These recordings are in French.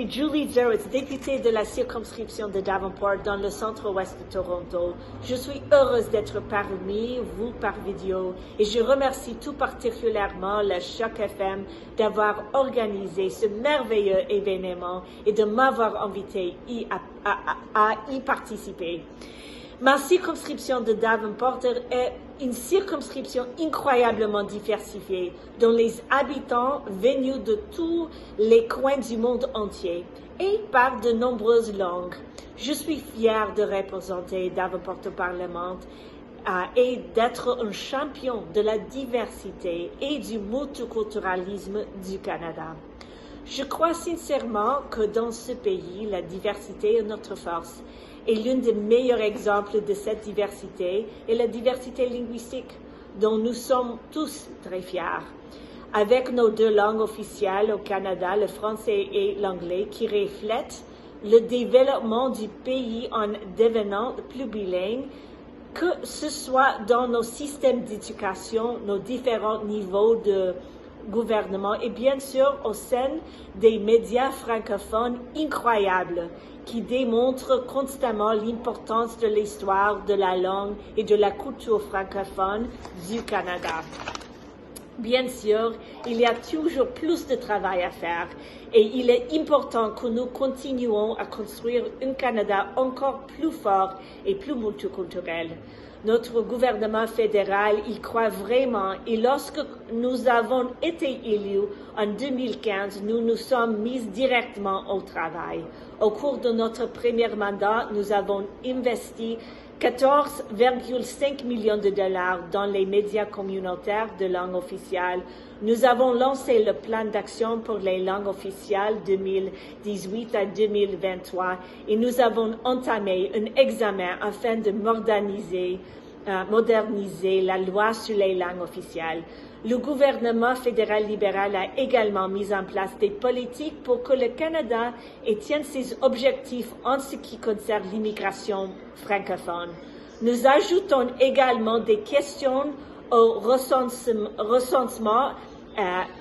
suis Julie Zerwitz, députée de la circonscription de Davenport dans le centre-ouest de Toronto. Je suis heureuse d'être parmi vous par vidéo et je remercie tout particulièrement le Choc FM d'avoir organisé ce merveilleux événement et de m'avoir invité à y participer. Ma circonscription de Davenport est une circonscription incroyablement diversifiée, dont les habitants venus de tous les coins du monde entier et parlent de nombreuses langues. Je suis fière de représenter Davenport au Parlement et d'être un champion de la diversité et du multiculturalisme du Canada. Je crois sincèrement que dans ce pays, la diversité est notre force. Et l'un des meilleurs exemples de cette diversité est la diversité linguistique, dont nous sommes tous très fiers. Avec nos deux langues officielles au Canada, le français et l'anglais, qui reflètent le développement du pays en devenant plus bilingue, que ce soit dans nos systèmes d'éducation, nos différents niveaux de gouvernement et bien sûr au sein des médias francophones incroyables qui démontrent constamment l'importance de l'histoire, de la langue et de la culture francophone du Canada. Bien sûr, il y a toujours plus de travail à faire et il est important que nous continuions à construire un Canada encore plus fort et plus multiculturel. Notre gouvernement fédéral y croit vraiment et lorsque nous avons été élus en 2015, nous nous sommes mis directement au travail. Au cours de notre premier mandat, nous avons investi 14,5 millions de dollars dans les médias communautaires de langue officielle. Nous avons lancé le plan d'action pour les langues officielles 2018 à 2023 et nous avons entamé un examen afin de moderniser la loi sur les langues officielles. Le gouvernement fédéral libéral a également mis en place des politiques pour que le Canada tienne ses objectifs en ce qui concerne l'immigration francophone. Nous ajoutons également des questions au recensement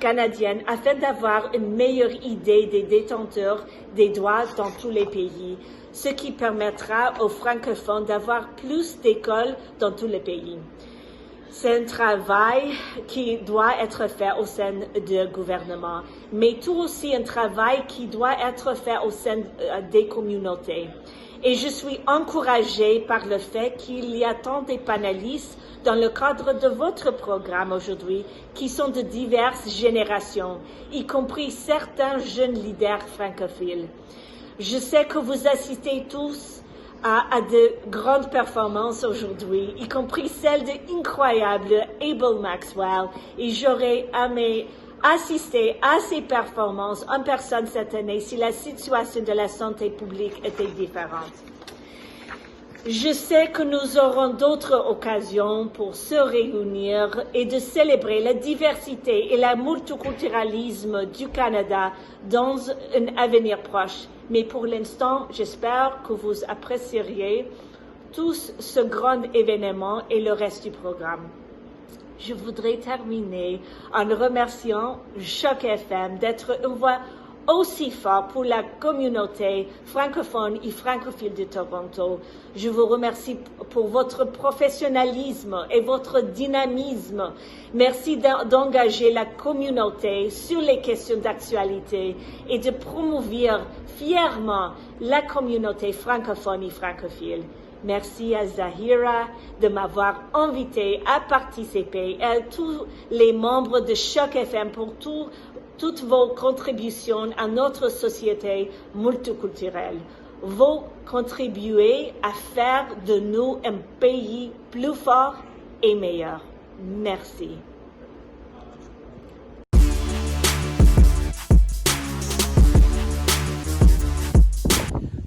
canadien afin d'avoir une meilleure idée des détenteurs des droits dans tous les pays, ce qui permettra aux francophones d'avoir plus d'écoles dans tous les pays. C'est un travail qui doit être fait au sein du gouvernement, mais tout aussi un travail qui doit être fait au sein des communautés. Et je suis encouragée par le fait qu'il y a tant de panélistes dans le cadre de votre programme aujourd'hui qui sont de diverses générations, y compris certains jeunes leaders francophiles. Je sais que vous assistez tous à de grandes performances aujourd'hui, y compris celle de l'incroyable Abel Maxwell, et j'aurais aimé assister à ces performances en personne cette année si la situation de la santé publique était différente. Je sais que nous aurons d'autres occasions pour se réunir et de célébrer la diversité et le multiculturalisme du Canada dans un avenir proche. Mais pour l'instant, j'espère que vous apprécierez tous ce grand événement et le reste du programme. Je voudrais terminer en remerciant Choc FM d'être une voix aussi forte pour la communauté francophone et francophile de Toronto. Je vous remercie pour votre professionnalisme et votre dynamisme. Merci d'engager la communauté sur les questions d'actualité et de promouvoir fièrement la communauté francophone et francophile. Merci à Zahira de m'avoir invité à participer et à tous les membres de Choc FM pour toutes vos contributions à notre société multiculturelle. Vous contribuez à faire de nous un pays plus fort et meilleur. Merci.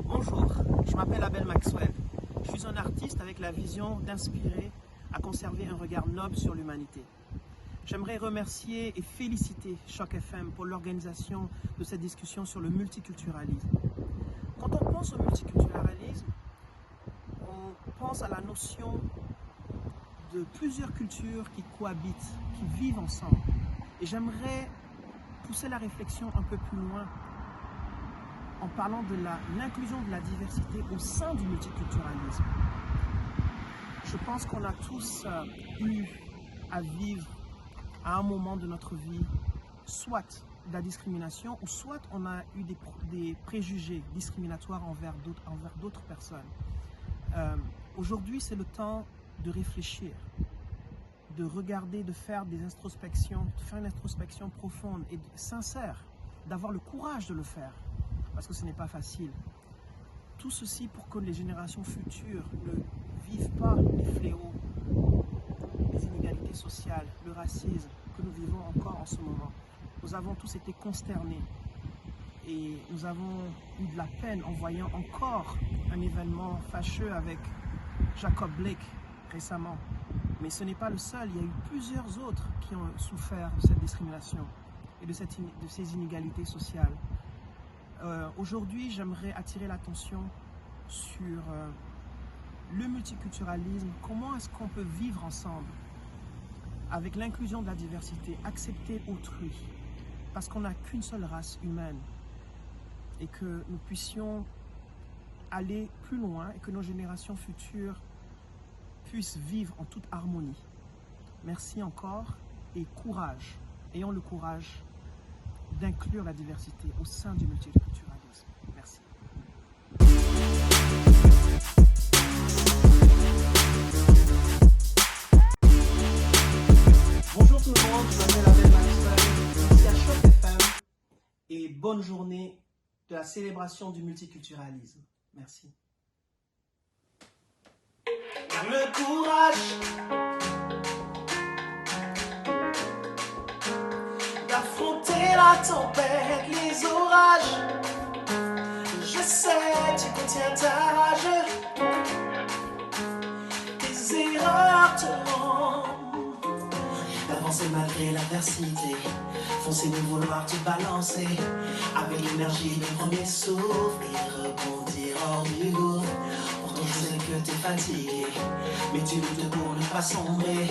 Bonjour, je m'appelle Abel Maxwell. Je suis un artiste avec la vision d'inspirer à conserver un regard noble sur l'humanité. J'aimerais remercier et féliciter Choc FM pour l'organisation de cette discussion sur le multiculturalisme. Quand on pense au multiculturalisme, on pense à la notion de plusieurs cultures qui cohabitent, qui vivent ensemble. Et j'aimerais pousser la réflexion un peu plus loin. en parlant de l'inclusion de la diversité au sein du multiculturalisme. Je pense qu'on a tous eu à vivre à un moment de notre vie soit de la discrimination ou soit on a eu des préjugés discriminatoires envers d'autres personnes. Aujourd'hui, c'est le temps de réfléchir, de regarder, de faire une introspection profonde et sincère, d'avoir le courage de le faire, parce que ce n'est pas facile. Tout ceci pour que les générations futures ne vivent pas les fléaux, les inégalités sociales, le racisme que nous vivons encore en ce moment. Nous avons tous été consternés et nous avons eu de la peine en voyant encore un événement fâcheux avec Jacob Blake récemment. Mais ce n'est pas le seul, il y a eu plusieurs autres qui ont souffert de cette discrimination et de ces inégalités sociales. Aujourd'hui, j'aimerais attirer l'attention sur le multiculturalisme. Comment est-ce qu'on peut vivre ensemble avec l'inclusion de la diversité, accepter autrui, parce qu'on n'a qu'une seule race humaine et que nous puissions aller plus loin et que nos générations futures puissent vivre en toute harmonie. Merci encore et courage. Ayons le courage d'inclure la diversité au sein du multiculturalisme. Merci. Bonjour tout le monde, je m'appelle Abel Maxwell, ici à Choc FM et bonne journée de la célébration du multiculturalisme. Merci. Le courage d'affronter la tempête, les orages. Je sais, tu contiens ta rage. Tes erreurs te rendent d'avancer malgré l'adversité. Foncer de vouloir te balancer avec l'énergie du premier souffle et rebondir hors du gouffre. Pourtant je sais que t'es fatigué, mais tu luttes pour ne pas sombrer.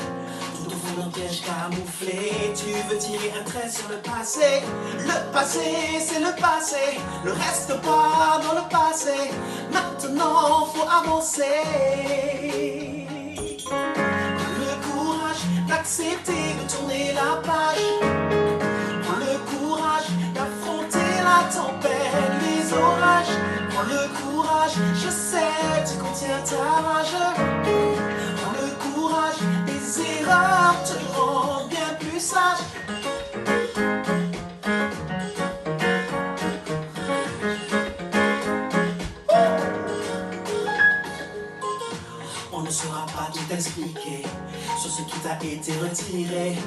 Tout au fond d'un piège camouflé, tu veux tirer un trait sur le passé. Le passé, c'est le passé, ne reste pas dans le passé. Maintenant, faut avancer. Le courage d'accepter de tourner la page. Prends le courage d'affronter la tempête, les orages. Prends le courage, je sais, tu contiens ta rage. Prends le courage, les erreurs te rendent bien plus sage. On ne saura pas tout expliquer sur ce qui t'a été retiré,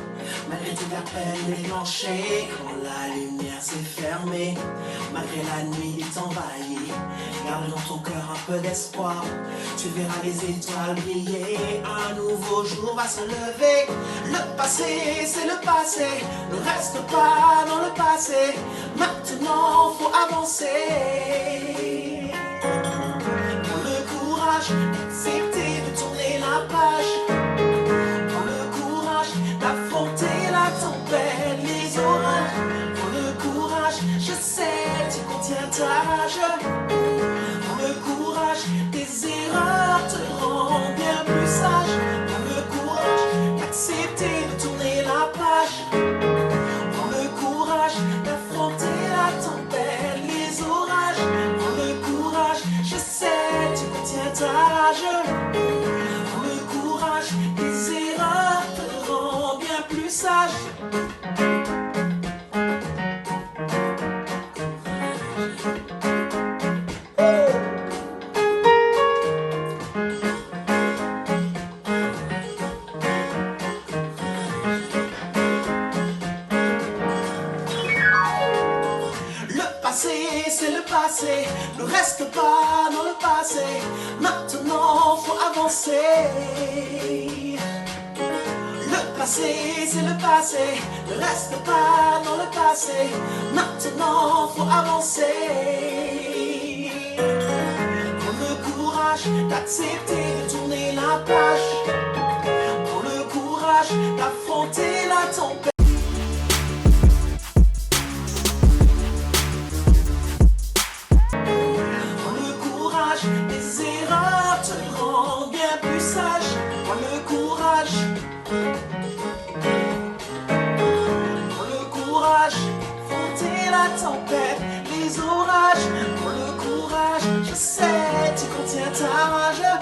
malgré tout l'appel déclenché quand la lumière s'est fermée. Malgré la nuit il t'envahit, garde dans ton cœur un peu d'espoir. Tu verras les étoiles briller, un nouveau jour va se lever. Le passé, c'est le passé, ne reste pas dans le passé. Maintenant, faut avancer. Prends le courage d'accepter de tourner la page. Prends le courage d'affronter la tempête, les orages. Prends le courage, je sais, tu contiens ta rage. Prends le courage, tes erreurs te rendent bien plus sage. Prends le courage d'accepter de tourner la page. Prends le courage d'affronter la tempête, les orages. Prends le courage, je sais, tu contiens ta rage. Prends le courage, tes erreurs te rendent bien plus sage. C'est le passé, ne reste pas dans le passé. Maintenant, faut avancer. Le passé, c'est le passé, ne reste pas dans le passé. Maintenant, faut avancer. Prends le courage d'accepter de tourner la page. Prends le courage d'affronter la tempête. Pour le courage, affronter la tempête, les orages. Pour le courage, je sais, tu contiens ta rage.